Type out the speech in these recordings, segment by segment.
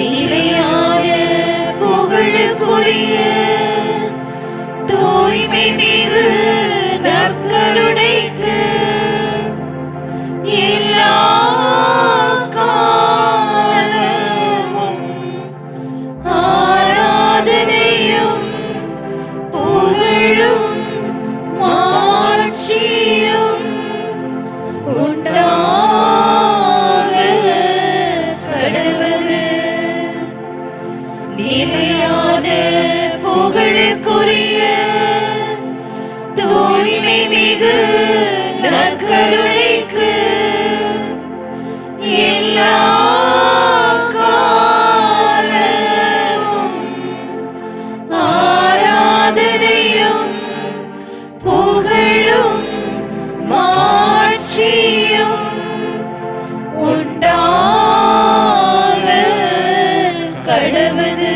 நிலையான புகழுக்குரிய தூய்மை மிகு நற்கருணைக்கு எல்லா காலமும் ஆராதனையும் புகழும் மாட்சியும் உண்டாக கடவது. நிலையான புகழுக்குரிய தூய்மை மிகு நற்கருணைக்கு எல்லா காலமும் ஆராதனையும் புகழும் மாட்சியும் உண்டாக கடவது.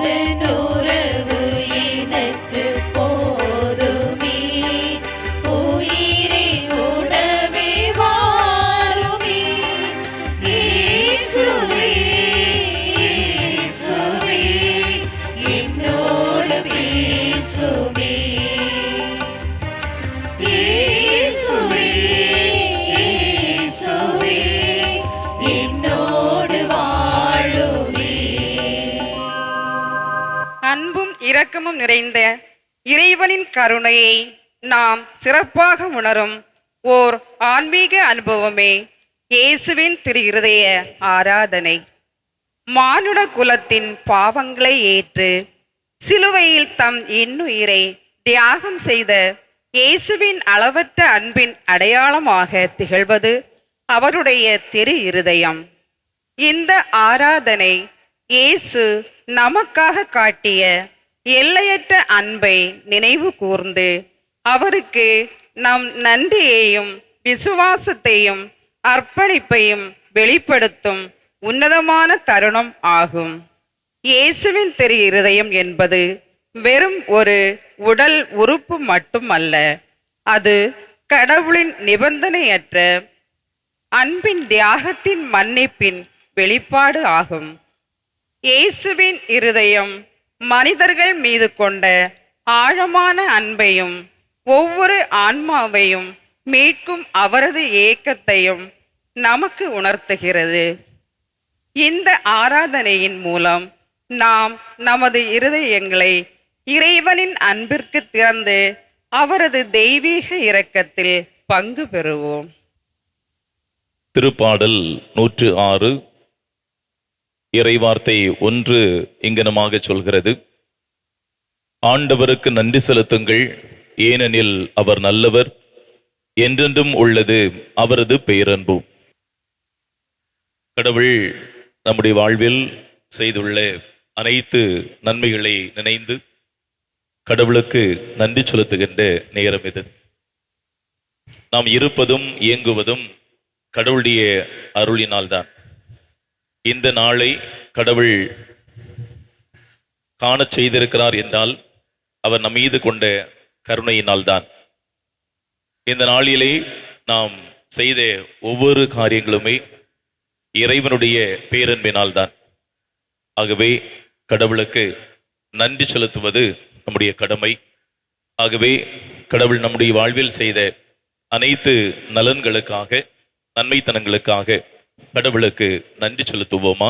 உந்தன் உறவு எனக்கு போதுமே. உயிரின் உணவே வாழுமே. இயேசுவே, இயேசுவே, என்னோடு பேசுமே. இயேசுவே, இயேசுவே, என்னோடு வாழுமே. அன்பும் இரக்கமும் நிறைந்த இறைவனின் கருணையை நாம் சிறப்பாக உணரும் ஓர் ஆன்மீக அனுபவமே இயேசுவின் திரு இருதய ஆராதனை. மானுட குலத்தின் பாவங்களை ஏற்று சிலுவையில் தம் இன்னுயிரை தியாகம் செய்த இயேசுவின் அளவற்ற அன்பின் அடையாளமாக திகழ்வது அவருடைய திரு இருதயம். இந்த ஆராதனை இயேசு நமக்காக காட்டிய எல்லையற்ற அன்பை நினைவு கூர்ந்து அவருக்கு நம் நன்றியையும் விசுவாசத்தையும் அர்ப்பணிப்பையும் வெளிப்படுத்தும் உன்னதமான தருணம் ஆகும். இயேசுவின் திரு இருதயம் என்பது வெறும் ஒரு உடல் உறுப்பு மட்டுமல்ல, அது கடவுளின் நிபந்தனையற்ற அன்பின் தியாகத்தின் மன்னிப்பின் வெளிப்பாடு ஆகும். இயேசுவின் இருதயம் மனிதர்கள் மீது கொண்ட ஆழமான அன்பையும் ஒவ்வொரு ஆன்மாவையும் மீட்கும் அவரது ஏக்கத்தையும் நமக்கு உணர்த்துகிறது. இந்த ஆராதனையின் மூலம் நாம் நமது இருதயங்களை இறைவனின் அன்பிற்கு திறந்து அவரது தெய்வீக இரக்கத்தில் பங்கு பெறுவோம். திருப்பாடல் 106 இறைவார்த்தை 1 இங்கனமாக சொல்கிறது: ஆண்டவருக்கு நன்றி செலுத்துங்கள், ஏனெனில் அவர் நல்லவர், என்றென்றும் உள்ளது அவரது பேரன்பு. கடவுள் நம்முடைய வாழ்வில் செய்துள்ள அனைத்து நன்மைகளை நினைந்து கடவுளுக்கு நன்றி செலுத்துகின்ற நேரம் இது. நாம் இருப்பதும் இயங்குவதும் கடவுளுடைய அருளினால்தான். இந்த நாளை கடவுள் காணச் செய்திருக்கிறார் என்றால் அவர் நம் மீது கொண்ட கருணையினால்தான். இந்த நாளிலே நாம் செய்த ஒவ்வொரு காரியங்களுமே இறைவனுடைய பேரன்பினால்தான். ஆகவே கடவுளுக்கு நன்றி செலுத்துவது நம்முடைய கடமை. ஆகவே கடவுள் நம்முடைய வாழ்வில் செய்த அனைத்து நலன்களுக்காக, நன்மைத்தனங்களுக்காக கடவுளுக்கு நன்றி செலுத்துவோமா?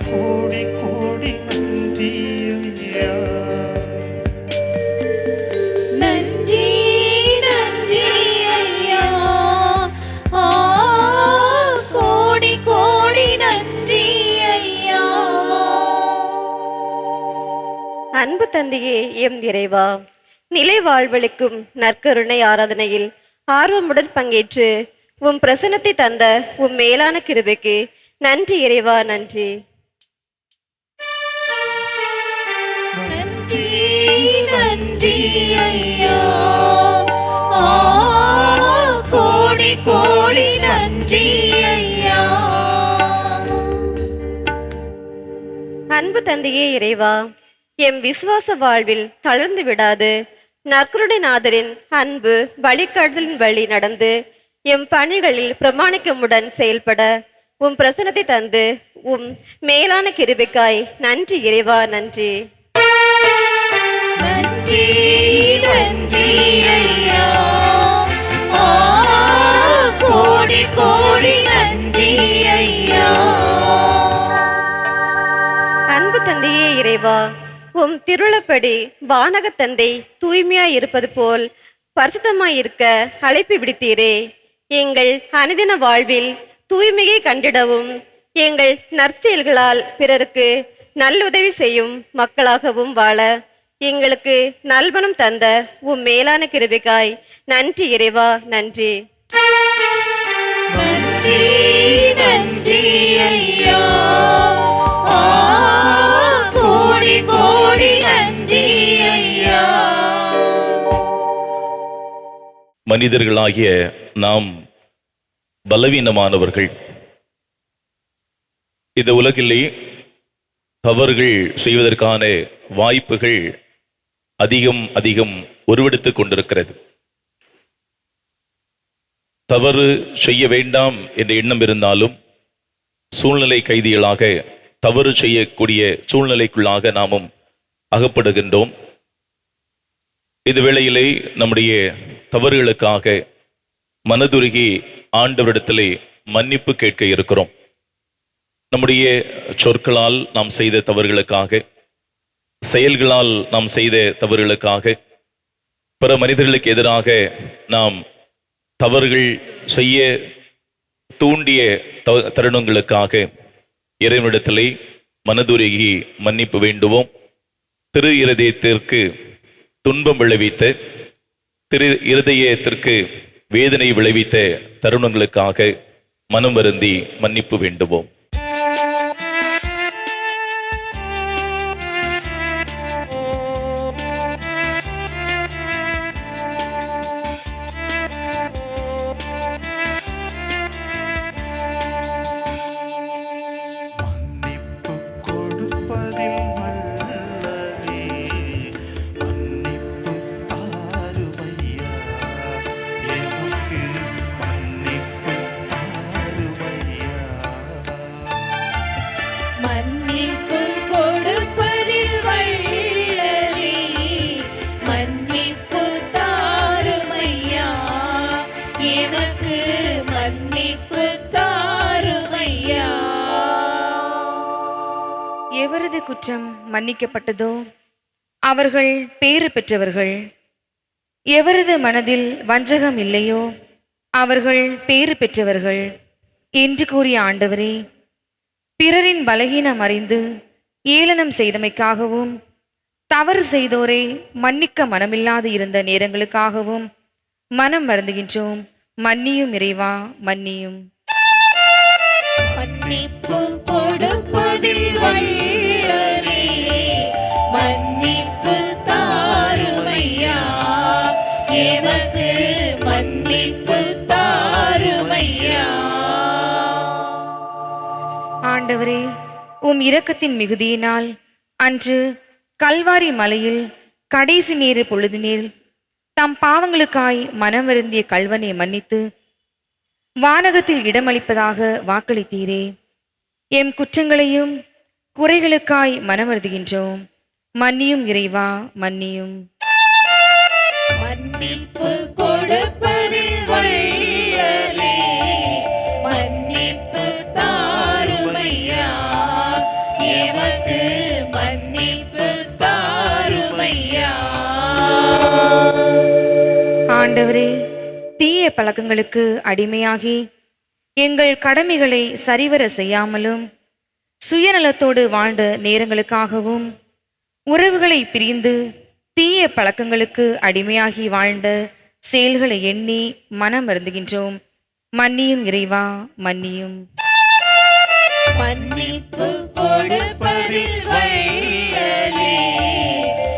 கோடி கோடி நன்றி ஐயா. நன்றி நன்றி ஐயா. கோடி கோடி நன்றி ஐயா. அன்பு தந்தையே, எம் இறைவா, நிலை வாழ்வளிக்கும் நற்கருணை ஆராதனையில் ஆர்வமுடன் பங்கேற்று உம் பிரசன்னத்தை தந்த உம் மேலான கிருபைக்கு நன்றி இறைவா, நன்றி. நன்றி நன்றி ஐயா. கோடி கோடி நன்றி ஐயா. அன்பு தந்தையே இறைவா, எம் விசுவாச வாழ்வில் தளர்ந்து விடாது நற்கருணை நாதரின் அன்பு வழிகாட்டுதலின் வழி நடந்து எம் பணிகளில் பிரமாணிக்கமுடன் செயல்பட உம் பிரசன்னத்தை தந்து உம் மேலான கிருபைக்காய் நன்றி இறைவா, நன்றி. நன்றி நன்றி ஐயா. கோடி கோடி நன்றி ஐயா. அன்பு தந்தையே இறைவா, உம் திருளப்படி வானக தந்தை தூய்மையாய் இருப்பது போல் பரிசுத்தமாய் இருக்க அழைப்பு விடுத்தீரே. எங்கள் அனுதின வாழ்வில் தூய்மையை கண்டிடவும் எங்கள் நற்செயல்களால் பிறருக்கு நல்லுதவி செய்யும் மக்களாகவும் வாழ எங்களுக்கு நல்மனம் தந்த உம் மேலான கிருபைக்காய் நன்றி இறைவா, நன்றி. நன்றி நன்றி நன்றி ஐயா. ஆ, கோடி கோடி நன்றி ஐயா. மனிதர்களாகிய நாம் பலவீனமானவர்கள். இந்த உலகிலே தவறுகள் செய்வதற்கான வாய்ப்புகள் அதிகம் அதிகம் உருவெடுத்துக் கொண்டிருக்கிறது. தவறு செய்ய வேண்டாம் என்ற எண்ணம் இருந்தாலும் சூழ்நிலை கைதிகளாக தவறு செய்யக்கூடிய சூழ்நிலைக்குள்ளாக நாமும் அகப்படுகின்றோம். இந்த வேளையிலே நம்முடைய தவறுகளுக்காக மனதுருகி ஆண்டவரிடத்திலே மன்னிப்பு கேட்க இருக்கிறோம். நம்முடைய சொற்களால் நாம் செய்த தவறுகளுக்காக, செயல்களால் நாம் செய்த தவறுகளுக்காக, பிற மனிதர்களுக்கு எதிராக நாம் தவறுகள் செய்ய தூண்டிய தருணங்களுக்காக இறைவனிடத்திலே மனதுருகி மன்னிப்பு வேண்டுவோம். திரு இருதயத்திற்கு துன்பம் விளைவித்த, திரு இருதயத்திற்கு வேதனை விளைவித்த தருணங்களுக்காக மனம் வருந்தி மன்னிப்பு வேண்டுவோம். மன்னிப்பு கொடுப்பதில் வல்லவே, மன்னிப்பு தாருமையா, எமக்கு மன்னிப்பு தாருமையா. மன்னிப்பு கொடுப்பதில் வல்லலே, மன்னிப்பு தாருமையா, எமக்கு மன்னிப்பு தாருமையா. எவரது குற்றம் மன்னிக்கப்பட்டதோ அவர்கள் பேறு பெற்றவர்கள். எவரது மனதில் வஞ்சகம் இல்லையோ அவர்கள் பேறு பெற்றவர்கள் என்று கூறிய ஆண்டவரே, பிறரின் பலகீனம் அறிந்து ஏளனம் செய்தமைக்காகவும், தவறு செய்தோரை மன்னிக்க மனமில்லாது இருந்த நேரங்களுக்காகவும் மனம் வருந்துகின்றோம். மன்னியும் இறைவா, மன்னியும். மன்னிப்பு கொடுப்பதில் வல்லலே, மன்னிப்பு தாருமையா, எமக்கு மன்னிப்பு தாருமையா. ஆண்டவரே, உம் இரக்கத்தின் மிகுதியினால் அன்று கல்வாரி மலையில் கடைசி நேர பொழுதினில் தம் பாவங்களுக்காய் மனம் வருந்திய கள்வனை மன்னித்து வானகத்தில் இடமளிப்பதாக வாக்களித்தீரே. எம் குற்றங்களையும் குறைகளுக்காய் மனம் வருந்துகின்றோம். மன்னியும் இறைவா, மன்னியும். மன்னிப்பு கொடுப்பதில் வல்லலே, மன்னிப்பு தாருமையா, எமக்கு மன்னிப்பு தாருமையா. ஆண்டவரே, தீய பழக்கங்களுக்கு அடிமையாகி எங்கள் கடமைகளை சரிவர செய்யாமலும் சுயநலத்தோடு வாழ்ந்த நேரங்களுக்காகவும், உறவுகளை பிரிந்து தீய பழக்கங்களுக்கு அடிமையாகி வாழ்ந்த செயல்களை எண்ணி மனம் வருந்துகின்றோம். மன்னியும் இறைவா, மன்னியும். மன்னிப்பு கொடுப்பதில் வல்லலே,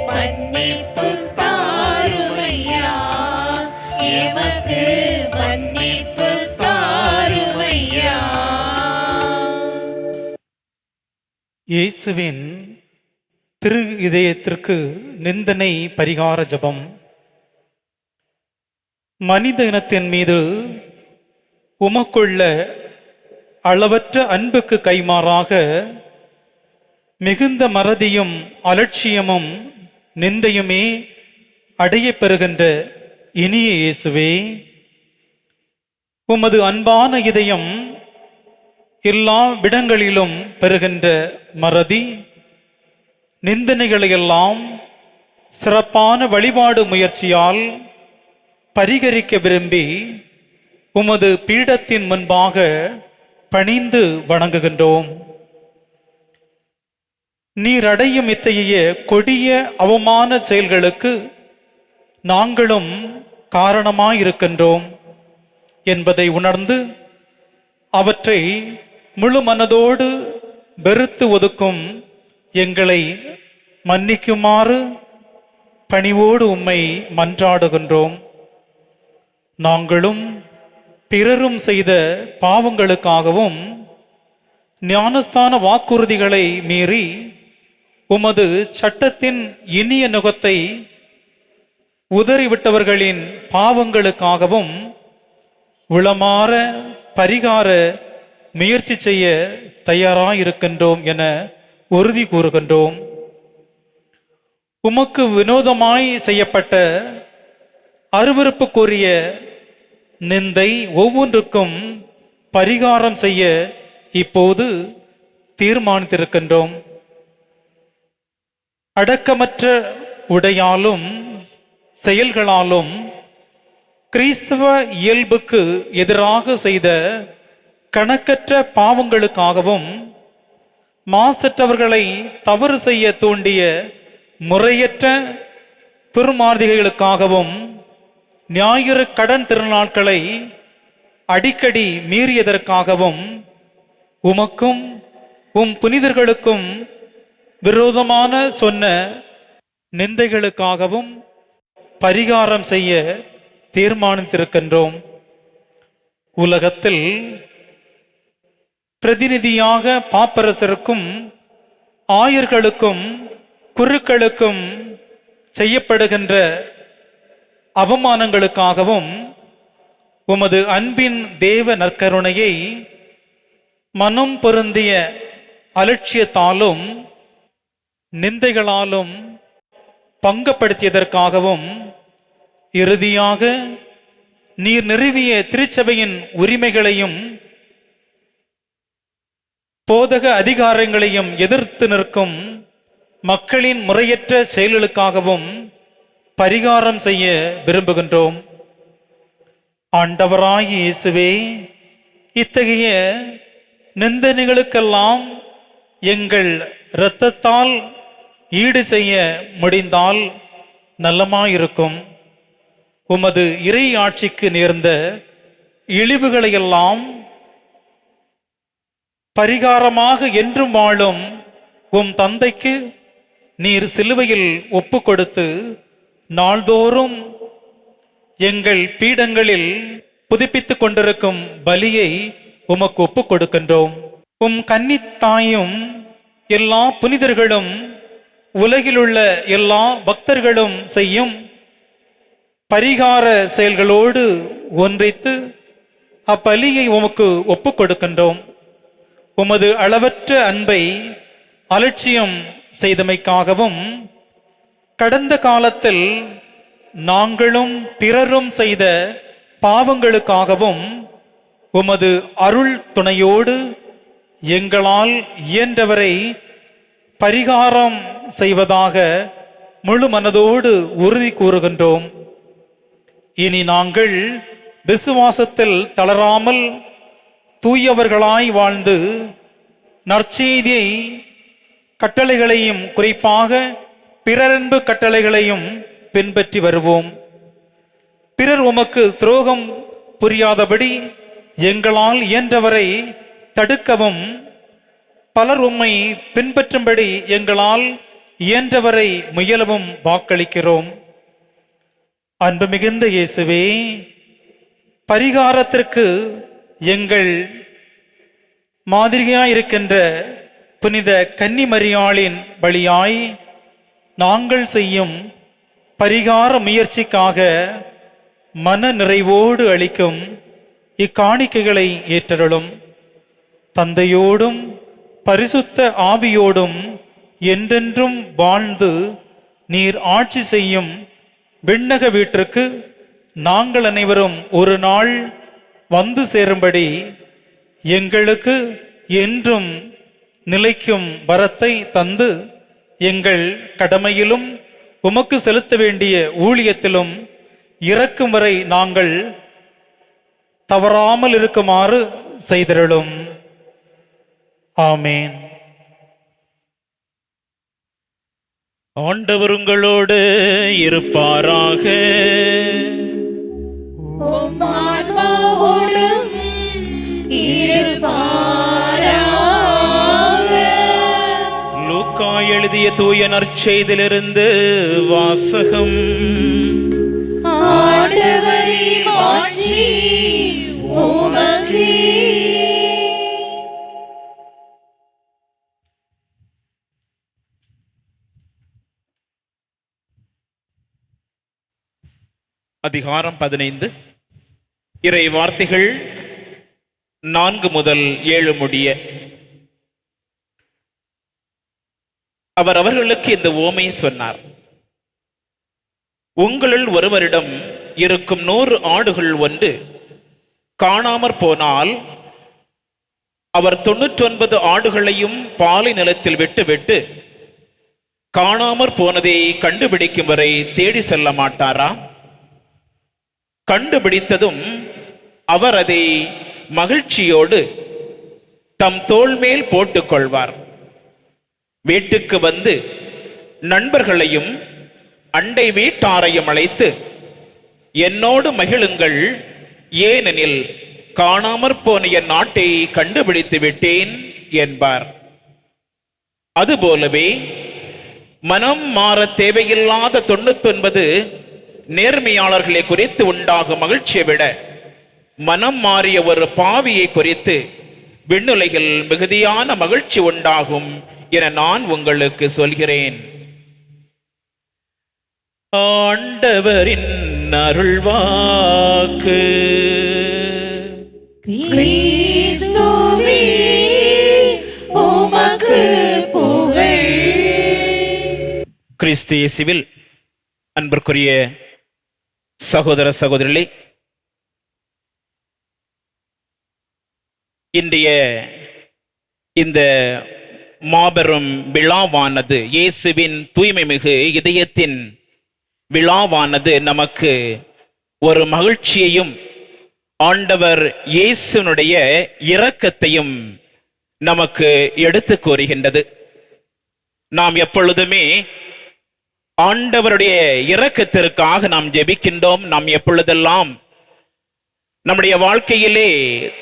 மன்னிப்பு தாருமையா, எமக்கு மன்னிப்பு தாருமையா. இயேசுவின் திரு இதயத்திற்கு நிந்தனை பரிகார ஜெபம். மனித இனத்தின் மீது உமக்குள்ள அளவற்ற அன்புக்கு கைமாறாக மிகுந்த மறதியும் அலட்சியமும் நிந்தையுமே அடையப் பெறுகின்ற இனிய இயேசுவே, உமது அன்பான இதயம் எல்லா விடங்களிலும் பெறுகின்ற மறதி நிந்தனைகளையெல்லாம் சிறப்பான வழிபாடு முயற்சியால் பரிகரிக்க விரும்பி உமது பீடத்தின் முன்பாக பணிந்து வணங்குகின்றோம். நீர் அடையும் இத்தகைய கொடிய அவமான செயல்களுக்கு நாங்களும் காரணமாயிருக்கின்றோம் என்பதை உணர்ந்து அவற்றை முழு மனதோடு வெறுத்து ஒதுக்கும் எங்களை மன்னிக்குமாறு பணிவோடு உம்மை மன்றாடுகின்றோம். நாங்களும் பிறரும் செய்த பாவங்களுக்காகவும் ஞானஸ்தான வாக்குறுதிகளை மீறி உமது சட்டத்தின் இனிய நுகத்தை உதறிவிட்டவர்களின் பாவங்களுக்காகவும் உளமாற பரிகார முயற்சி செய்ய தயாராயிருக்கின்றோம் என உறுதி கூறுகின்றோம். உமக்கு வினோதமாய் செய்யப்பட்ட அருவருப்புக்குரிய நிந்தை ஒவ்வொன்றுக்கும் பரிகாரம் செய்ய இப்போது தீர்மானித்திருக்கின்றோம். அடக்கமற்ற உடையாலும் செயல்களாலும் கிறிஸ்தவ இயல்புக்கு எதிராக செய்த கணக்கற்ற பாவங்களுக்காகவும் மாசற்றவர்களை தவறு செய்ய தூண்டிய முறையற்ற துர்மார்த்திகளுக்காகவும் ஞாயிறு கடன் திருநாட்களை அடிக்கடி மீறியதற்காகவும் உமக்கும் உம் புனிதர்களுக்கும் விரோதமான சொன்ன நிந்தைகளுக்காகவும் பரிகாரம் செய்ய தீர்மானித்திருக்கின்றோம். உலகத்தில் பிரதிநிதியாக பாப்பரசருக்கும் ஆயர்களுக்கும் குருக்களுக்கும் செய்யப்படுகின்ற அவமானங்களுக்காகவும் உமது அன்பின் தேவ நற்கருணையை மனம் பொருந்திய அலட்சியத்தாலும் நிந்தைகளாலும் பங்கப்படுத்தியதற்காகவும் இறுதியாக நீர் நிறுவிய திருச்சபையின் உரிமைகளையும் போதக அதிகாரங்களையும் எதிர்த்து நிற்கும் மக்களின் முறையற்ற செயல்களுக்காகவும் பரிகாரம் செய்ய விரும்புகின்றோம். ஆண்டவராகிய இயேசுவே, இத்தகைய நிந்தனைகளுக்கெல்லாம் எங்கள் இரத்தத்தால் ஈடு செய்ய முடிந்தால் நல்லமாயிருக்கும். உமது இறை ஆட்சிக்கு நேர்ந்த இழிவுகளையெல்லாம் பரிகாரமாக என்றும் வாழும் உம் தந்தைக்கு நீர் சிலுவையில் ஒப்பு கொடுத்து நாள்தோறும் எங்கள் பீடங்களில் புதுப்பித்துக் கொண்டிருக்கும் பலியை உமக்கு ஒப்பு கொடுக்கின்றோம். உம் கன்னித்தாயும் எல்லா புனிதர்களும் உலகிலுள்ள எல்லா பக்தர்களும் செய்யும் பரிகார செயல்களோடு ஒன்றித்து அப்பலியை உமக்கு ஒப்பு கொடுக்கின்றோம். உமது அளவற்ற அன்பை அலட்சியம் செய்தமைக்காகவும் கடந்த காலத்தில் நாங்களும் பிறரும் செய்த பாவங்களுக்காகவும் உமது அருள் துணையோடு எங்களால் இயன்றவரை பரிகாரம் செய்வதாக முழு மனதோடு உறுதி கூறுகின்றோம். இனி நாங்கள் விசுவாசத்தில் தளராமல் தூயவர்களாய் வாழ்ந்து நற்செய்தியை கட்டளைகளையும் குறிப்பாக பிறரன்பு கட்டளைகளையும் பின்பற்றி வருவோம். பிறர் உமக்கு துரோகம் புரியாதபடி எங்களால் இயன்றவரை தடுக்கவும் பலர் உம்மை பின்பற்றும்படி எங்களால் இயன்றவரை முயலவும் வாக்களிக்கிறோம். அன்பு மிகுந்த இயேசுவே, பரிகாரத்திற்கு எங்கள் மாதிரியாயிருக்கின்ற புனித கன்னிமரியாளின் வழியாய் நாங்கள் செய்யும் பரிகார முயற்சிக்காக மன நிறைவோடு அளிக்கும் இக்காணிக்கைகளை ஏற்றருளும். தந்தையோடும் பரிசுத்த ஆவியோடும் என்றென்றும் வாழ்ந்து நீர் ஆட்சி செய்யும் விண்ணக வீட்டிற்கு நாங்கள் அனைவரும் ஒரு நாள் வந்து சேரும்படி எங்களுக்கு என்றும் நிலைக்கும் வரத்தை தந்து எங்கள் கடமையிலும் உமக்கு செலுத்த வேண்டிய ஊழியத்திலும் இறக்கும் வரை நாங்கள் தவறாமல் இருக்குமாறு செய்தருளும். ஆமேன். ஆண்டவர் உங்களோடு இருப்பாராக. உம் ஆன்மாவோடும் இரு லூக்கா எழுதிய தூய நற்செய்தியிலிருந்து வாசகம். ஆண்டவரே மாட்சி உமக்கே. அதிகாரம் 15. இறை வார்த்தைகள் 4 முதல் 7 முடிய. அவர் அவர்களுக்கு இந்த உவமையை சொன்னார். உங்களுள் ஒருவரிடம் இருக்கும் 100 ஆடுகள் ஒன்று காணாமற் போனால் அவர் 99 ஆடுகளையும் பாலை நிலத்தில் விட்டுவிட்டு காணாமற் போனதை கண்டுபிடிக்கும் வரை தேடி செல்ல மாட்டாரா? கண்டுபிடித்ததும் அவர் அதை மகிழ்ச்சியோடு தம் தோள் மேல் போட்டுக் கொள்வார். வீட்டுக்கு வந்து நண்பர்களையும் அண்டை வீட்டாரையும் அழைத்து, என்னோடு மகிழுங்கள், ஏனெனில் காணாமற் போன என் நாட்டை கண்டுபிடித்து விட்டேன் என்பார். அதுபோலவே மனம் மாற தேவையில்லாத 99 நேர்மையாளர்களை குறித்து உண்டாகும் மகிழ்ச்சியை விட மனம் மாறிய ஒரு பாவியை குறித்து விண்ணுலகில் மிகுதியான மகிழ்ச்சி உண்டாகும் என நான் உங்களுக்கு சொல்கிறேன். ஆண்டவரின் அருள்வாக்கு. கிறிஸ்துவே உமக்கு புகழ். கிறிஸ்து இயேசுவில் அன்பிற்குரிய சகோதர சகோதரிகளே, இன்றைய இந்த மாபெரும் விழாவானது, இயேசுவின் தூய்மை மிகு இதயத்தின் விழாவானது நமக்கு ஒரு மகிழ்ச்சியையும் ஆண்டவர் இயேசுனுடைய இரக்கத்தையும் நமக்கு எடுத்து கூறுகின்றது. நாம் எப்பொழுதுமே ஆண்டவருடைய இரக்கத்திற்காக நாம் ஜெபிக்கின்றோம். நாம் எப்பொழுதெல்லாம் நம்முடைய வாழ்க்கையிலே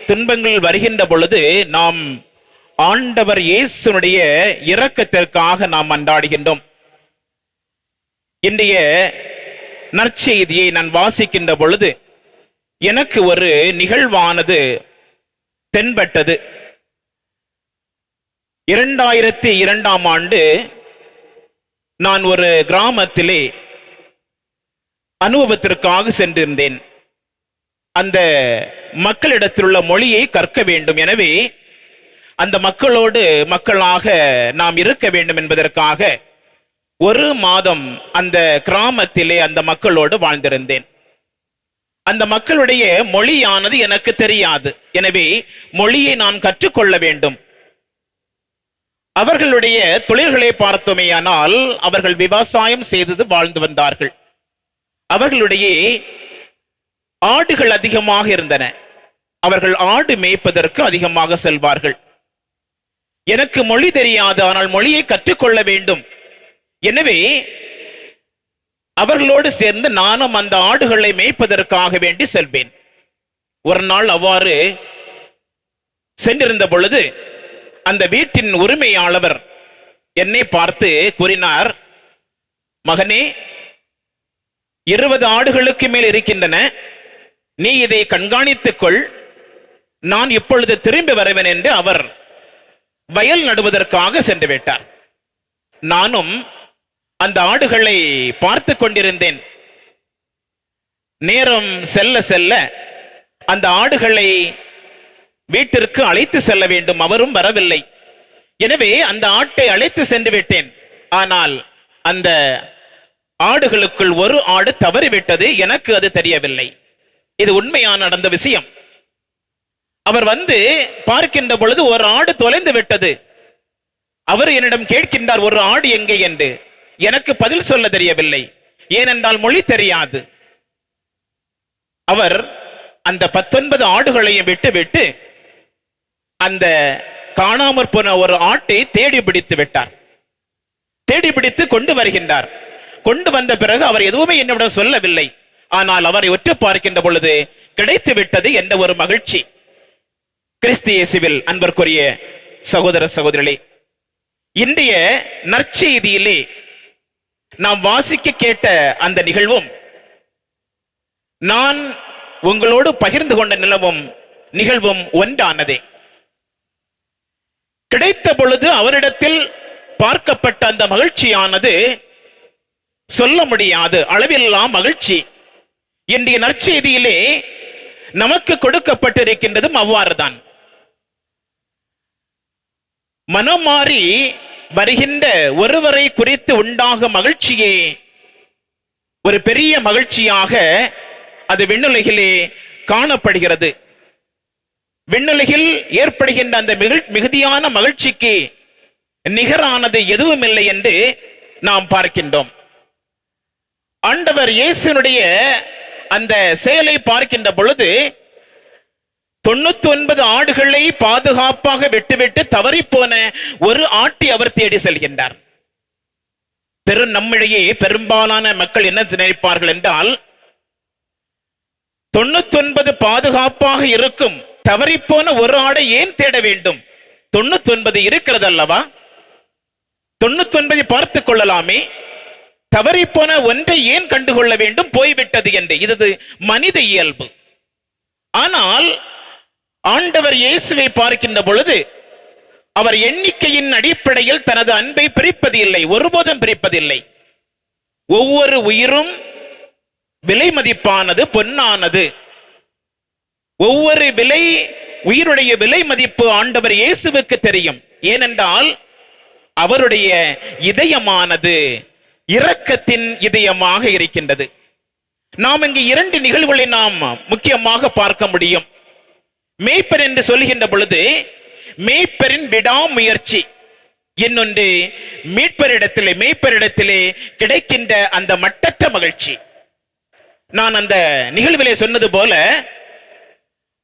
துன்பங்கள் வருகின்ற பொழுது நாம் ஆண்டவர் இயேசுனுடைய இரக்கத்திற்காக நாம் மன்றாடுகின்றோம். இன்றைய நற்செய்தியை நான் வாசிக்கின்ற பொழுது எனக்கு ஒரு நிகழ்வானது தென்பட்டது. 2002ஆம் ஆண்டு நான் ஒரு கிராமத்திலே அனுபவத்திற்காக சென்றிருந்தேன். அந்த மக்களிடத்திலுள்ள மொழியை கற்க வேண்டும், எனவே அந்த மக்களோடு மக்களாக நாம் இருக்க வேண்டும் என்பதற்காக 1 மாதம் அந்த கிராமத்திலே அந்த மக்களோடு வாழ்ந்திருந்தேன். அந்த மக்களுடைய மொழியானது எனக்கு தெரியாது, எனவே மொழியை நான் கற்றுக்கொள்ள வேண்டும். அவர்களுடைய தொழில்களை பார்த்தோமேயானால் அவர்கள் விவசாயம் செய்து வாழ்ந்து வந்தார்கள். அவர்களுடைய ஆடுகள் அதிகமாக இருந்தன. அவர்கள் ஆடு மேய்ப்பதற்கு அதிகமாக செல்வார்கள். எனக்கு மொழி தெரியாது, ஆனால் மொழியை கற்றுக்கொள்ள வேண்டும். எனவே அவர்களோடு சேர்ந்து நானும் அந்த ஆடுகளை மேய்ப்பதற்காக வேண்டி செல்வேன். ஒரு நாள் அவ்வாறு சென்றிருந்த பொழுது அந்த வீட்டின் உரிமையாளர் என்னை பார்த்து கூறினார், மகனே, 20 ஆடுகளுக்கு மேல் இருக்கின்றன, நீ இதை கண்காணித்துக்கொள், நான் இப்பொழுது திரும்பி வருவேன் என்று அவர் வயல் நடுவதற்காக சென்று விட்டார். நானும் அந்த ஆடுகளை பார்த்து கொண்டிருந்தேன். நேரம் செல்ல செல்ல அந்த ஆடுகளை வீட்டிற்கு அழைத்து செல்ல வேண்டும், அவரும் வரவில்லை. எனவே அந்த ஆட்டை அழைத்து சென்று விட்டேன். ஆனால் அந்த ஆடுகளுக்குள் ஒரு ஆடு தவறிவிட்டது. எனக்கு அது தெரியவில்லை. இது உண்மையான நடந்த விஷயம். அவர் வந்து பார்க்கின்ற பொழுது ஒரு ஆடு தொலைந்து விட்டது. அவர் என்னிடம் கேட்கின்றார், ஒரு ஆடு எங்கே என்று. எனக்கு பதில் சொல்ல தெரியவில்லை, ஏனென்றால் மொழி தெரியாது. அவர் அந்த 19 ஆடுகளையும் விட்டு அந்த காணாமற் போன ஒரு ஆட்டை தேடி பிடித்து விட்டார். தேடி பிடித்து கொண்டு வருகின்றார். கொண்டு வந்த பிறகு அவர் எதுவுமே என்னிடம் சொல்லவில்லை. ஆனால் அவரை ஒற்று பார்க்கின்ற பொழுது கிடைத்து விட்டது என்ற ஒரு மகிழ்ச்சி. கிறிஸ்து இயேசுவில் அன்பிற்குரிய சகோதர சகோதரிகளே, இன்றைய நற்செய்தியிலே நாம் வாசிக்க கேட்ட அந்த நிகழ்வும் நான் உங்களோடு பகிர்ந்து கொண்ட நிகழ்வும் ஒன்றானதே. கிடைத்த பொழுது அவரிடத்தில் பார்க்கப்பட்ட அந்த மகிழ்ச்சியானது சொல்ல முடியாது அளவில்லா மகிழ்ச்சி. இன்றைய நற்செய்தியிலே நமக்கு கொடுக்கப்பட்டிருக்கின்றதும் அவ்வாறுதான். மனம் மாறி வருகின்ற ஒருவரை குறித்து உண்டாகும் மகிழ்ச்சியே ஒரு பெரிய மகிழ்ச்சியாக அது விண்ணுலகிலே காணப்படுகிறது. விண்ணுலகில் ஏற்படுகின்ற அந்த மிகுதியான மகிழ்ச்சிக்கு நிகரானது எதுவும் இல்லை என்று நாம் பார்க்கின்றோம். ஆண்டவர் இயேசுனுடைய அந்த செயலை பார்க்கின்ற பொழுது 99 ஆடுகளை பாதுகாப்பாக விட்டுவிட்டு தவறிப்போன ஒரு ஆட்டை அவர் தேடி செல்கின்றார். நம்மிடையே பெரும்பாலான மக்கள் என்ன நினைப்பார்கள் என்றால், 99 பாதுகாப்பாக இருக்கும், தவறிப்போன ஒரு ஆடை ஏன் தேட வேண்டும்? 99 இருக்கிறது அல்லவா, 99 பார்த்துக் கொள்ளலாமே, தவறிப்போன ஒன்றை ஏன் கண்டுகொள்ள வேண்டும், போய்விட்டது என்று. இது மனித இயல்பு. ஆனால் ஆண்டவர் இயேசுவை பார்க்கின்ற பொழுது அவர் எண்ணிக்கையின் அடிப்படையில் தனது அன்பை பிரிப்பது இல்லை, ஒருபோதும் பிரிப்பதில்லை. ஒவ்வொரு உயிரும் விலை மதிப்பானது, பொன்னானது. ஒவ்வொரு உயிருடைய விலை மதிப்பு ஆண்டவர் இயேசுவுக்கு தெரியும். ஏனென்றால் அவருடைய இதயமானது இரக்கத்தின் இதயமாக இருக்கின்றது. நாம் இங்கு 2 நிகழ்வுகளை நாம் முக்கியமாக பார்க்க முடியும். மேய்ப்பர் என்று சொல்கின்ற பொழுது மேய்ப்பரின் விடாமுயற்சி, இன்னொன்று மேய்ப்பரிடத்திலே கிடைக்கின்ற அந்த மட்டற்ற மகிழ்ச்சி. நான் அந்த நிகழ்விலே சொன்னது போல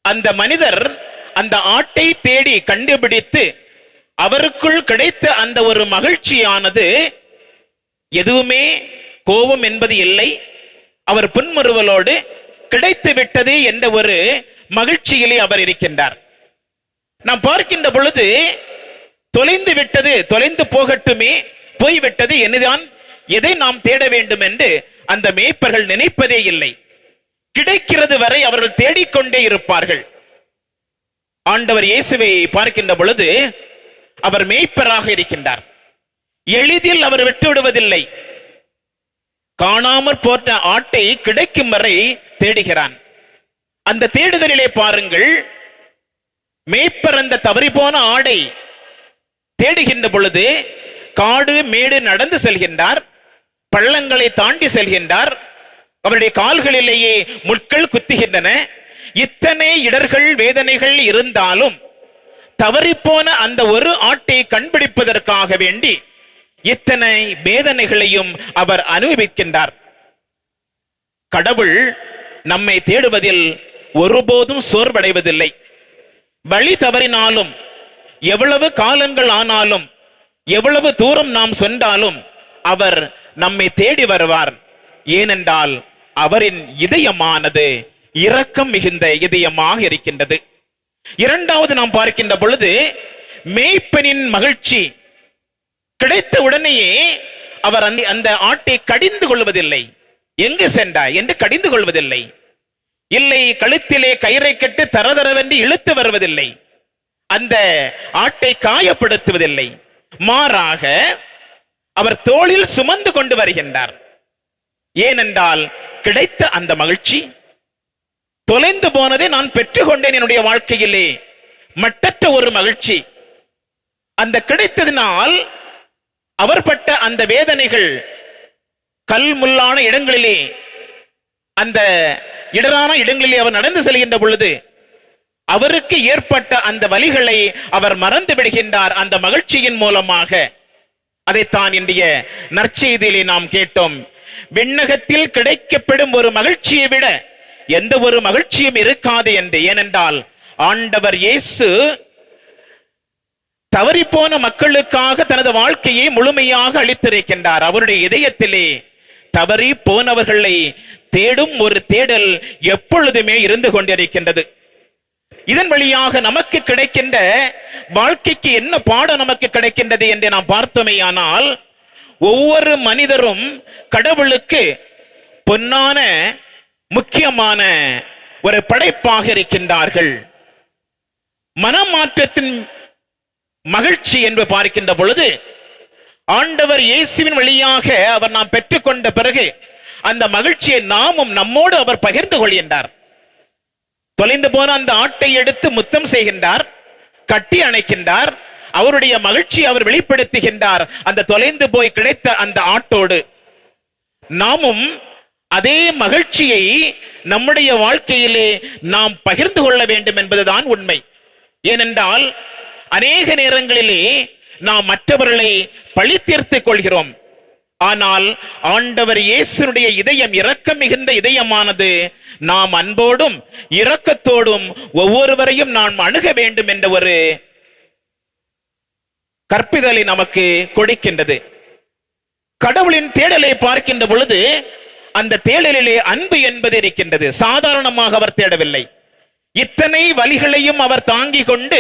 அந்த மனிதர் அந்த ஆட்டை தேடி கண்டுபிடித்து அவருக்குள் கிடைத்த அந்த ஒரு மகிழ்ச்சியானது எதுவுமே கோபம் என்பது இல்லை. அவர் புன்முறுவலோடு கிடைத்து விட்டது என்ற ஒரு மகிழ்ச்சியிலே அவர் இருக்கின்றார். நாம் பார்க்கின்ற பொழுது தொலைந்து விட்டது, தொலைந்து போகட்டுமே, போய்விட்டது, என்னதான் எதை நாம் தேட வேண்டும் என்று அந்த மேய்ப்பர்கள் நினைப்பதே இல்லை. கிடைக்கிறது வரை அவர்கள் தேடிக்கொண்டே இருப்பார்கள். ஆண்டவர் இயேசுவை பார்க்கின்ற பொழுது அவர் மேய்ப்பராக இருக்கின்றார். எளிதில் அவர் விட்டுவிடுவதில்லை. காணாமற் போட்ட ஆட்டை கிடைக்கும் வரை தேடுகிறான். அந்த தேடுதலிலே பாருங்கள், மேய்ப்பர் அந்த தவறிப்போன ஆடை தேடுகின்ற பொழுது காடு மேடு நடந்து செல்கின்றார், பள்ளங்களை தாண்டி செல்கின்றார். அவருடைய கால்களிலேயே முட்கள் குத்துகின்றன. இத்தனை இடர்கள் வேதனைகள் இருந்தாலும் தவறிப்போன அந்த ஒரு ஆட்டை கண்டுபிடிப்பதற்காக வேண்டி இத்தனை வேதனைகளையும் அவர் அனுபவிக்கின்றார். கடவுள் நம்மை தேடுவதில் ஒருபோதும் சோர்வடைவதில்லை. வழி தவறினாலும், எவ்வளவு காலங்கள் ஆனாலும், எவ்வளவு தூரம் நாம் சென்றாலும் அவர் நம்மை தேடி வருவார். ஏனென்றால் அவரின் இதயமானது இரக்கம் மிகுந்த இதயமாக இருக்கின்றது. இரண்டாவது நாம் பார்க்கின்ற பொழுது மேய்ப்பனின் மகிழ்ச்சி. கிடைத்த உடனேயே அவர் அந்த ஆட்டை கடிந்து கொள்வதில்லை. எங்கு சென்றாய் என்று கடிந்து கொள்வதில்லை. இல்லை, கழுத்திலே கயிறை கட்டு தரதரவென்று இழுத்து வருவதில்லை. அந்த ஆட்டை காயப்படுத்துவதில்லை. மாறாக அவர் தோளில் சுமந்து கொண்டு வருகின்றார். ஏனென்றால் கிடைத்த அந்த மகிழ்ச்சி, தொலைந்து போனதை நான் பெற்றுக்கொண்டேன் என்னுடைய வாழ்க்கையிலே, மட்டற்ற ஒரு மகிழ்ச்சி. அந்த கிடைத்ததினால் அவர் பட்ட அந்த வேதனைகள், கல் முள்ளான இடங்களிலே, அந்த இடரான இடங்களிலே அவர் நடந்து செல்கின்ற பொழுது அவருக்கு ஏற்பட்ட அந்த வலிகளை அவர் மறந்து விடுகின்றார் அந்த மகிழ்ச்சியின் மூலமாக. அதைத்தான் இன்றைய நற்செய்தியிலே நாம் கேட்டோம். விண்ணகத்தில் கிடைக்கப்படும் ஒரு மகிழ்ச்சியை விட எந்த ஒரு மகிழ்ச்சியும் இருக்காது என்று. ஏனென்றால் ஆண்டவர் இயேசு தவறிப்போன மக்களுக்காக தனது வாழ்க்கையை முழுமையாக அளித்திருக்கின்றார். அவருடைய இதயத்திலே தவறி போனவர்களை தேடும் ஒரு தேடல் எப்பொழுதுமே இருந்து கொண்டிருக்கின்றது. இதன் வழியாக நமக்கு கிடைக்கின்ற வாழ்க்கைக்கு என்ன பாடம் நமக்கு கிடைக்கின்றது என்று நாம் பார்த்தோமேயானால், ஒவ்வொரு மனிதரும் கடவுளுக்கு பொன்னான முக்கியமான ஒரு படைப்பாக இருக்கின்றார்கள். மனமாற்றத்தின் மகிழ்ச்சி என்று பார்க்கின்ற பொழுது, ஆண்டவர் இயேசுவின் வழியாக அவர் நாம் பெற்றுக்கொண்ட பிறகு அந்த மகிழ்ச்சியை நாமும் நம்மோடு அவர் பகிர்ந்து கொள்கின்றார். தொலைந்து போன அந்த ஆட்டை எடுத்து முத்தம் செய்கின்றார், கட்டி அணைக்கின்றார், அவருடைய மகிழ்ச்சி அவர் வெளிப்படுத்துகின்றார். அந்த தொலைந்து போய் கிடைத்த அந்த ஆட்டோடு நாமும் அதே மகிழ்ச்சியை நம்முடைய வாழ்க்கையிலே நாம் பகிர்ந்து கொள்ள வேண்டும் என்பதுதான் உண்மை. ஏனென்றால் அநேக நேரங்களிலே நாம் மற்றவர்களை பழி தீர்த்துக் கொள்கிறோம். ஆனால் ஆண்டவர் இயேசுனுடைய இதயம் இரக்கம் மிகுந்த இதயமானது நாம் அன்போடும் இரக்கத்தோடும் ஒவ்வொருவரையும் நாம் அணுக வேண்டும் என்ற ஒரு கற்பிதலை நமக்கு கொடுக்கின்றது. கடவுளின் தேடலை பார்க்கின்ற பொழுது அந்த தேடலிலே அன்பு என்பது இருக்கின்றது. சாதாரணமாக அவர் தேடவில்லை. இத்தனை வலிகளையும் அவர் தாங்கிக் கொண்டு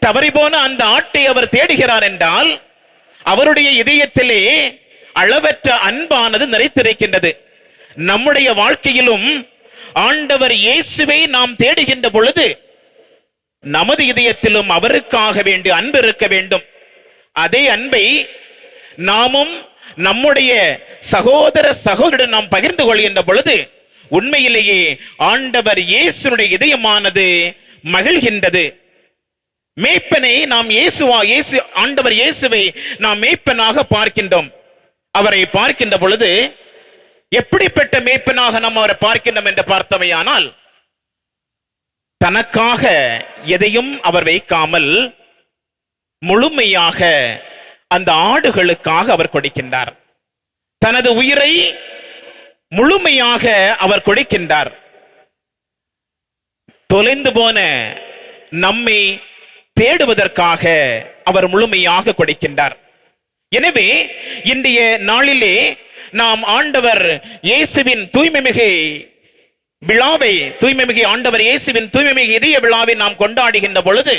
தவறிபோன அந்த ஆட்டை அவர் தேடுகிறார் என்றால் அவருடைய இதயத்திலே அளவற்ற அன்பானது நிறைத்திருக்கின்றது. நம்முடைய வாழ்க்கையிலும் ஆண்டவர் இயேசுவை நாம் தேடுகின்ற பொழுது நமது இதயத்திலும் அவருக்காக வேண்டிய அன்பு இருக்க வேண்டும். அதே அன்பை நாமும் நம்முடைய சகோதர சகோதரன் நாம் பகிர்ந்து கொள்கின்ற பொழுது உண்மையிலேயே ஆண்டவர் இயேசுனுடைய இதயமானது மகிழ்கின்றது. மேய்ப்பனை நாம் ஆண்டவர் இயேசுவை நாம் மேய்ப்பனாக பார்க்கின்றோம். அவரை பார்க்கின்ற பொழுது எப்படிப்பட்ட மேய்ப்பனாக நாம் அவரை பார்க்கின்றோம் என்று பார்த்தமையானால், தனக்காக எதையும் அவர் வைக்காமல் முழுமையாக அந்த ஆடுகளுக்காக அவர் கொடுக்கின்றார். தனது உயிரை முழுமையாக அவர் கொடுக்கின்றார். தொலைந்து போன நம்மை தேடுவதற்காக அவர் முழுமையாக கொடுக்கின்றார். எனவே இன்றைய நாளிலே நாம் ஆண்டவர் இயேசுவின் தூய்மைமிகு விழாவை, தூய்மைமிகு ஆண்டவர் இயேசுவின் தூய்மைமிகு இதய விழாவை நாம் கொண்டாடுகின்ற பொழுது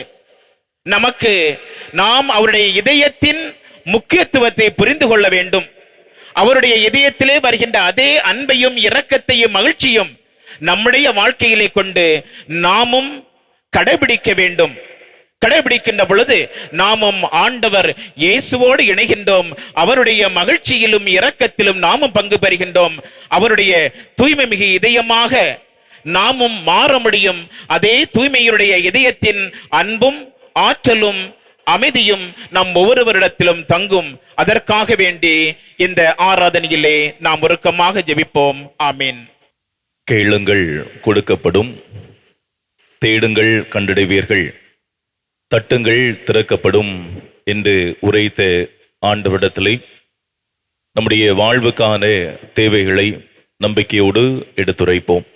நாம் அவருடைய இதயத்தின் முக்கியத்துவத்தை புரிந்து கொள்ள வேண்டும். அவருடைய இதயத்திலே வருகின்ற அதே அன்பையும் இரக்கத்தையும் மகிழ்ச்சியும் நம்முடைய வாழ்க்கையிலே கொண்டு நாமும் கடைபிடிக்க வேண்டும். கடைபிடிக்கின்ற பொழுது நாமும் ஆண்டவர் இயேசுவோடு இணைகின்றோம். அவருடைய மகிழ்ச்சியிலும் இரக்கத்திலும் நாமும் பங்கு பெறுகின்றோம். அவருடைய தூய்மை மிகு இதயமாக நாமும் மாற முடியும். அதே தூய்மையுடைய இதயத்தின் அன்பும் ஆற்றலும் அமைதியும் நம் ஒவ்வொருவரிடத்திலும் தங்கும். அதற்காக வேண்டி இந்த ஆராதனையிலே நாம் உருக்கமாக ஜெபிப்போம். ஆமீன். கேளுங்கள் கொடுக்கப்படும், தேடுங்கள் கண்டடைவீர்கள், தட்டுங்கள் திறக்கப்படும் என்று உரைத்த ஆண்டவரிடத்திலே நம்முடைய வாழ்வுக்கான தேவைகளை நம்பிக்கையோடு எடுத்துரைப்போம்.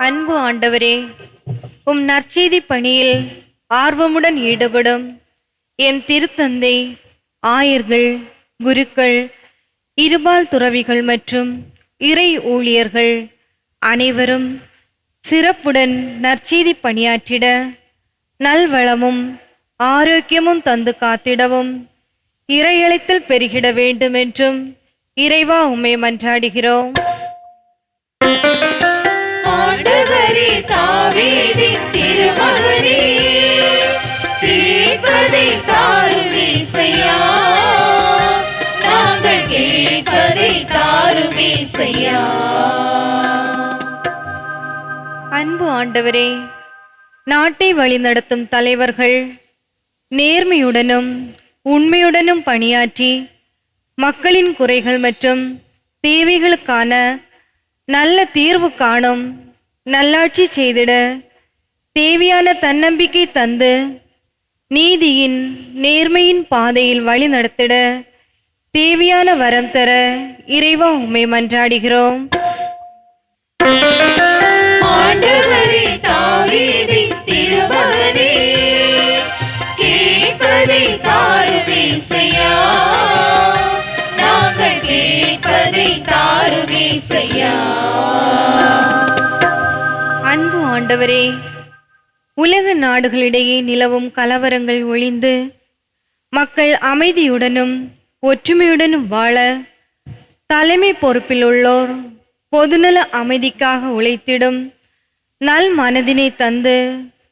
அன்பு ஆண்டவரே, உம் நற்செய்தி பணியில் ஆர்வமுடன் ஈடுபடும் எம் திருத்தந்தை, ஆயர்கள், குருக்கள், இருபால் துறவிகள் மற்றும் இறை ஊழியர்கள் அனைவரும் சிறப்புடன் நற்செய்தி பணியாற்றிட நல்வளமும் ஆரோக்கியமும் தந்து காத்திடவும் இறையழைத்தல் பெருகிட வேண்டும் என்றும் இறைவா உம்மை மன்றாடுகிறோம். ஆண்டவரே, தாவீதின் திருமகனே, கேட்பதை தாரும் இசையா, நாங்கள் கேட்பதை தாரும் இசையா. அன்பு ஆண்டவரே, நாட்டை வழிநடத்தும் தலைவர்கள் நேர்மையுடனும் உண்மையுடனும் பணியாற்றி மக்களின் குறைகள் மற்றும் தேவைகளுக்கான நல்ல தீர்வு காணும் நல்லாட்சி செய்திட தேவையான தன்னம்பிக்கை தந்து நீதியின் நேர்மையின் பாதையில் வழி நடத்திட தேவையான வரம் தர இறைவா உம்மை மன்றாடுகிறோம். ஆண்டவரே, தாவீதின் திருமகனே, கேட்பதை தாரும் இசையா, நாங்கள் கேட்பதை தாரும் இசையா. அன்பு ஆண்டவரே, உலக நாடுகளிடையே நிலவும் கலவரங்கள் ஒழிந்து மக்கள் அமைதியுடனும் ஒற்றுமையுடனும் வாழ தலைமை பொறுப்பில் உள்ளோர் பொதுநல அமைதிக்காக உழைத்திடும் நல் மனதினை தந்து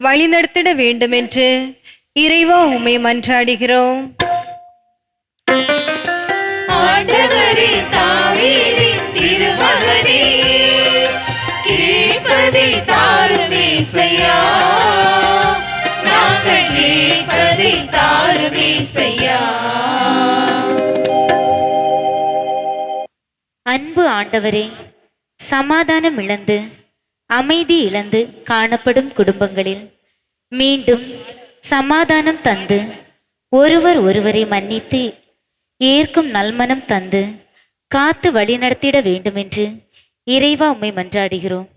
வழிநடத்திட வேண்டுமென்று இறைவா உம்மை மன்றாடுகிறோம். ஆண்டவரே, தாவீதின் திருமகனே, கேட்பதை தாரும் இசையா, நாங்கள் கேட்பதை தாரும் இசையா. அன்பு ஆண்டவரே, சமாதானம் இழந்து அமைதி இழந்து காணப்படும் குடும்பங்களில் மீண்டும் சமாதானம் தந்து ஒருவர் ஒருவரை மன்னித்து ஏற்கும் நல்மனம் தந்து காத்து வழிநடத்திட வேண்டுமென்று இறைவா உம்மை மன்றாடுகிறோம்.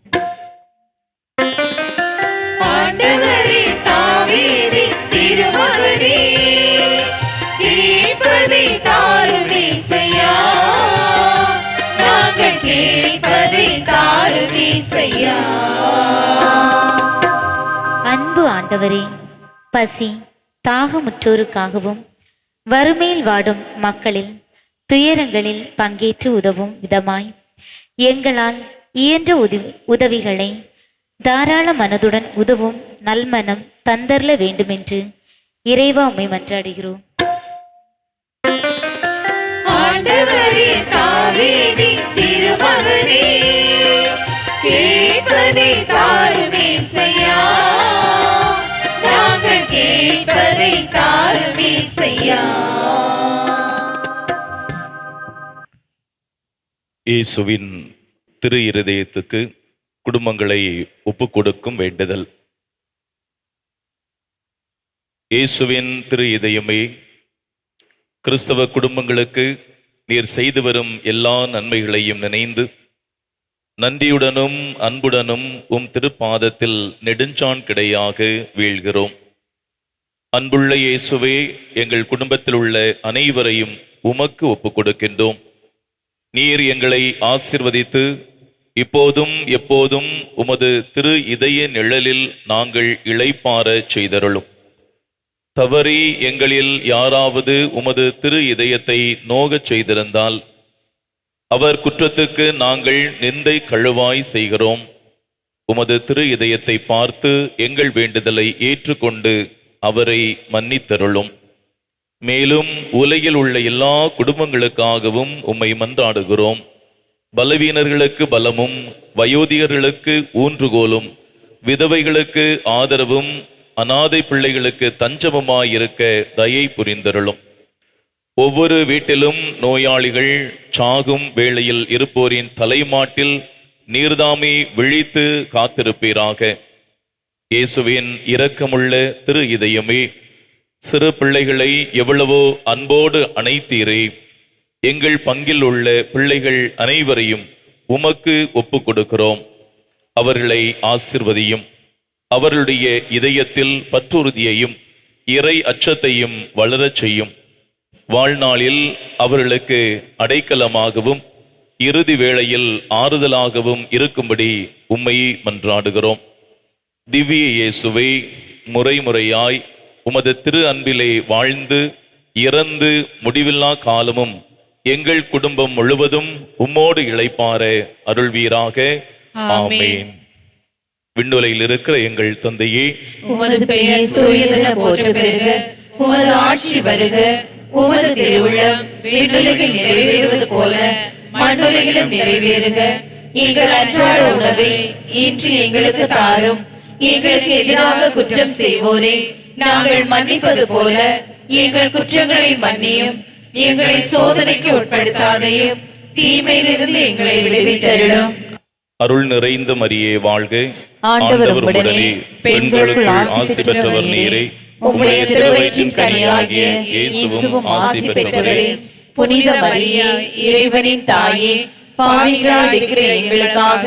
ஆண்டவரே, தாவீதின் திருமகனே, கேட்பதை தாரும் இசையா, நாங்கள் கேட்பதை தாரும் இசையா. அன்பு ஆண்டவரே, பசி தாகமுற்றோருக்காகவும் வறுமையில் வாடும் மக்களில் துயரங்களில் பங்கேற்று உதவும் விதமாய் எங்களால் இயன்ற உதவிகளை தாராள மனதுடன் உதவும் நல்மனம் தந்தர்ல வேண்டுமென்று இறைவா உம்மை மன்றாடுகிறோம். ஆண்டவரே, தாவீதின் திருமகனே, கேட்பதை தாரும் இசையா, நாங்கள் கேட்பதை தாரும் இசையா. இயேசுவின் திரு இருதயத்துக்கு குடும்பங்களை ஒப்புக் கொடுக்கும் வேண்டுதல். இயேசுவின் திரு இதயமே, கிறிஸ்தவ குடும்பங்களுக்கு நீர் செய்து வரும் எல்லா நன்மைகளையும் நினைந்து நன்றியுடனும் அன்புடனும் உம் திருப்பாதத்தில் நெடுஞ்சான் கிடையாக வீழ்கிறோம். அன்புள்ள இயேசுவே, எங்கள் குடும்பத்தில் உள்ள அனைவரையும் உமக்கு ஒப்புக் கொடுக்கின்றோம். நீர் எங்களை ஆசிர்வதித்து இப்போதும் எப்போதும் உமது திரு இதய நிழலில் நாங்கள் இளைப்பாற செய்தருளும். தவறி எங்களில் யாராவது உமது திரு இதயத்தை நோகச் செய்திருந்தால் அவர் குற்றத்துக்கு நாங்கள் நிந்தை கழுவாய் செய்கிறோம். உமது திரு இதயத்தை பார்த்து எங்கள் வேண்டுதலை ஏற்றுக்கொண்டு அவரை மன்னித்தருளும். மேலும் உலகில் உள்ள எல்லா குடும்பங்களுக்காகவும் உம்மை மன்றாடுகிறோம். பலவீனர்களுக்கு பலமும், வயோதிகர்களுக்கு ஊன்றுகோலும், விதவைகளுக்கு ஆதரவும், அனாதை பிள்ளைகளுக்கு தஞ்சமுமாயிருக்க தயை புரிந்தருளும். ஒவ்வொரு வீட்டிலும் நோயாளிகள் சாகும் வேளையில் இருப்போரின் தலைமாட்டில் நீர்தாமே விழித்து காத்திருப்பீராக. இயேசுவின் இரக்கமுள்ள திரு இதயமே, சிறு பிள்ளைகளை எவ்வளவோ அன்போடு அணைத்தீரே. எங்கள் பங்கில் உள்ள பிள்ளைகள் அனைவரையும் உமக்கு ஒப்புக் கொடுக்கிறோம். அவர்களை ஆசிர்வதியும். அவர்களுடைய இதயத்தில் பற்றுறுதியையும் இறை அச்சத்தையும் வளரச் செய்யும். வாழ்நாளில் அவர்களுக்கு அடைக்கலமாகவும் இறுதி வேளையில் ஆறுதலாகவும் இருக்கும்படி உம்மை மன்றாடுகிறோம். திவ்ய இயேசுவே, முறைமுறையாய் உமது திரு அன்பிலே வாழ்ந்து இறந்து முடிவில்லா காலமும் எங்கள் குடும்பம் முழுவதும் உம்மோடு இளைப்பாற அருள்வீராக. ஆமென். விண்ணுலகில் இருக்கிற எங்கள் தந்தையே, உமது பெயர் தூயதென போற்ற பெறுக. உமது ஆட்சி வருக. உமது திருவுள்ளம் விண்ணுலகில் நிறைவேறுவது போல மண்ணுலகிலும் நிறைவேறுக. எங்கள் அன்றாட உணவை இன்று எங்களுக்கு தாரும். எங்களுக்கு எதிராக குற்றம் செய்வோரே நாங்கள் மன்னிப்பது போல எங்கள் குற்றங்களை மன்னியும். எங்களை சோதனைக்கு உட்படுத்தாதையும் தீமையிலிருந்து எங்களை விடுவித்தருளும். அருள் நிறைந்த மரியே வாழ்க. ஆண்டவர் உம்முடனே பெண்களுக்குள் ஆசி பெற்றவர் நீரே. உம்முடைய திருவயிற்றின் கனியாகிய இயேசுவும் ஆசி பெற்றவரே. புனித மரியே, இறைவனின் தாயே, பாவிகளாய் இருக்கிற எங்களுக்காக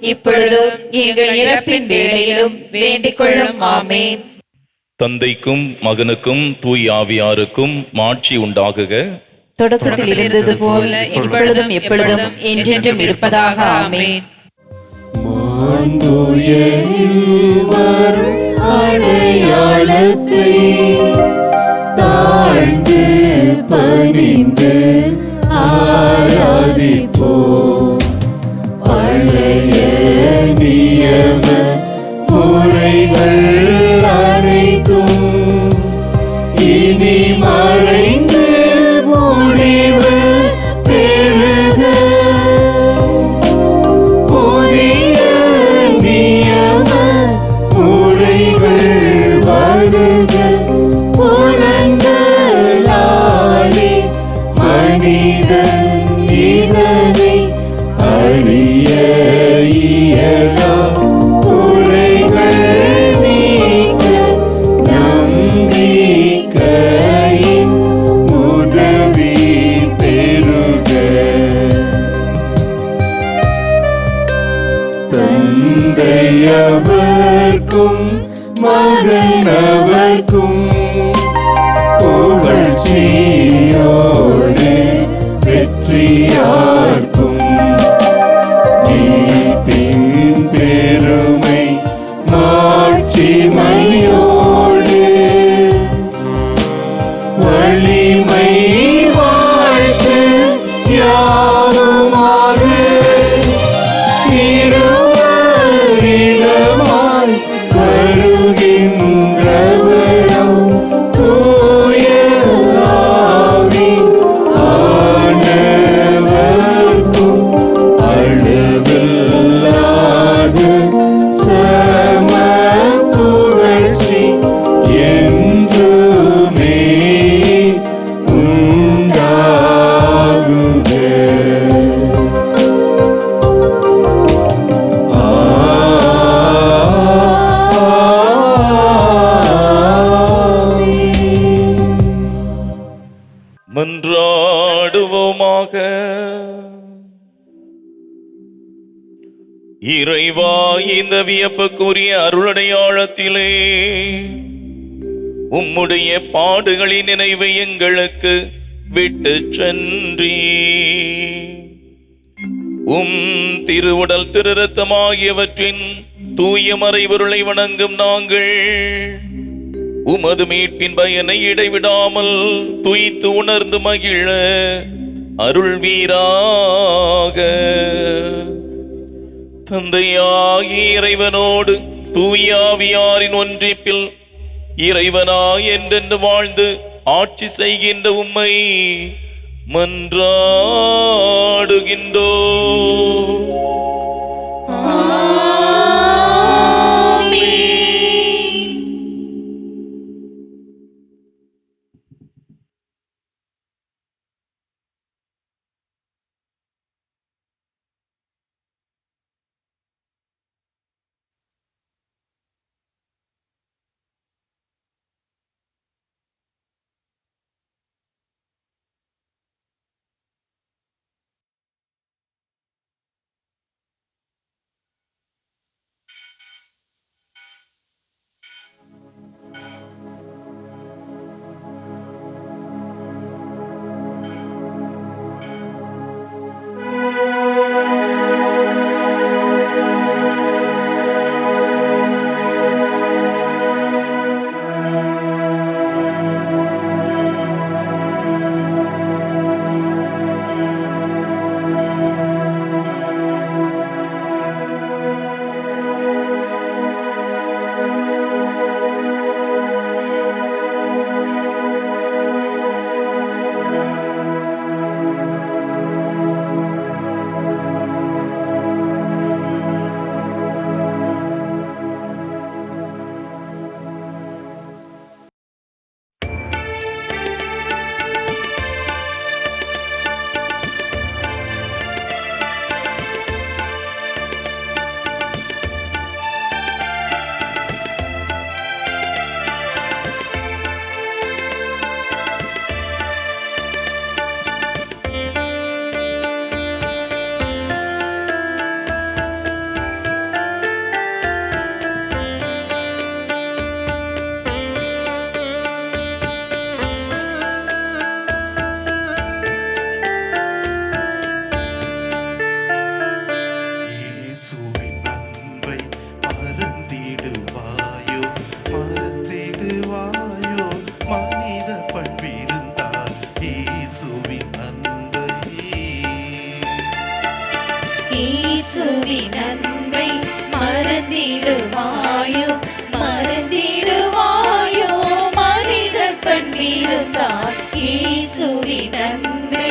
இப்பொழுதும் எங்கள் இறப்பின் வேளையிலும் வேண்டிக் கொள்ளும். ஆமென். தந்தைக்கும் மகனுக்கும் தூய் ஆவியாருக்கும் மாட்சி உண்டாகுக. தொடக்கத்தில் இருந்தது போல இப்பொழுதும் எப்பொழுதும் என்றென்றும் இருப்பதாக. ஆமென். அடையாளத்தை தாழ்ந்து பணிந்து ஆராதிப்போ. பழைய நியம முறைகள் அனைத்தும் இனி மறைந்து முடிவு பெறுக. புதிய நியம முறைகள் வருக. புலன்களாலே மனிதன் இதனை அறிய இயலா. குறைகள் நீக்க நம்பிக்கையின் உதவி பெறுக. தந்தையவர்க்கும் மகனவர்க்கும் புகழ்ச்சியோடு வெற்றியார்க்கும் மீட்பின் பெருமை மாட்சிமையோடு வலிமை வாழ்த்து யாவுமாக திருவரிடமாய் வருகின்றவரம் தூய ஆவி ஆனவர்க்கும் அளவில்லாத சம புகழ்ச்சி என்றுமே உண்டாகுக. மன்றாடுவோமாக. இறைவா, இந்த வியப்புக்குரிய அருளடையாளத்திலே உம்முடைய பாடுகளின் நினைவை எங்களுக்கு விட்டு சென்றீ. உம் திருவுடல் திருரத்தம் ஆகியவற்றின் தூய மறைபொருளை வணங்கும் நாங்கள் உமது மீட்பின் பயனை இடைவிடாமல் துய்த்து உணர்ந்து மகிழ அருள்வீராக. தந்தையாகிய இறைவனோடு தூயாவியாரின் ஒன்றிப்பில் இறைவனாய் என்றென்று வாழ்ந்து ஆட்சி செய்கின்ற உம்மை மன்றாடுகின்றோ. மறந்திடுவாயோ மறந்திடுவாயோ மனித பண்பிருந்தால் இயேசுவின் அன்பை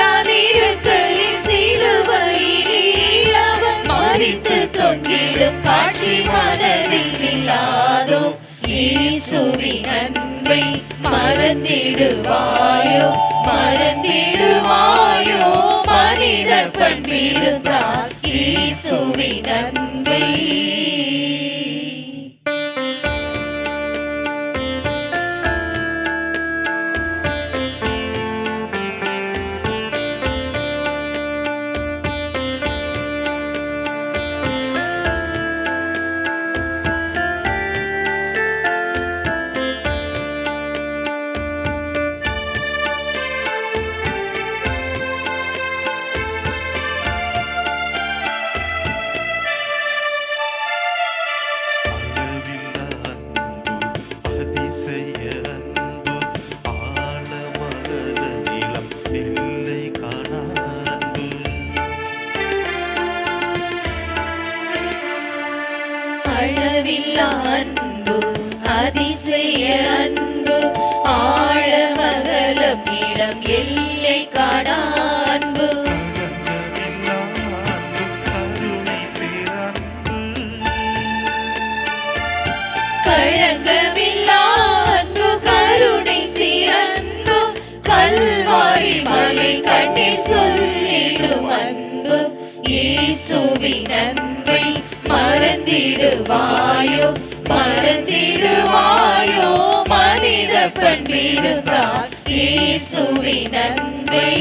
மறந்திடாதிருக்கையில் சிலுவையிலே அவர் மரித்து தொங்கிடும் காட்சி மனதில் இல்லாதோ இயேசுவின் அன்பை மறந்திடுவாயோ மறந்திடுவாயோ மனித பண்பிருந்தால் இயேசுவின் அன்பை அளவில்லா அன்பு அதிசய அன்பு ஆழமகலம் நீளம் எல்லை காணா அன்பு களங்கமில்லா அன்பு கருணை சீரன்பு கல்வாரி மலை கண்டி சொல்லிடும் அன்பு இயேசுவின் அன்பை மறந்திடுவாயோ மறந்திடுவாயோ மனித பண்பிருந்தால் இயேசுவின் அன்பை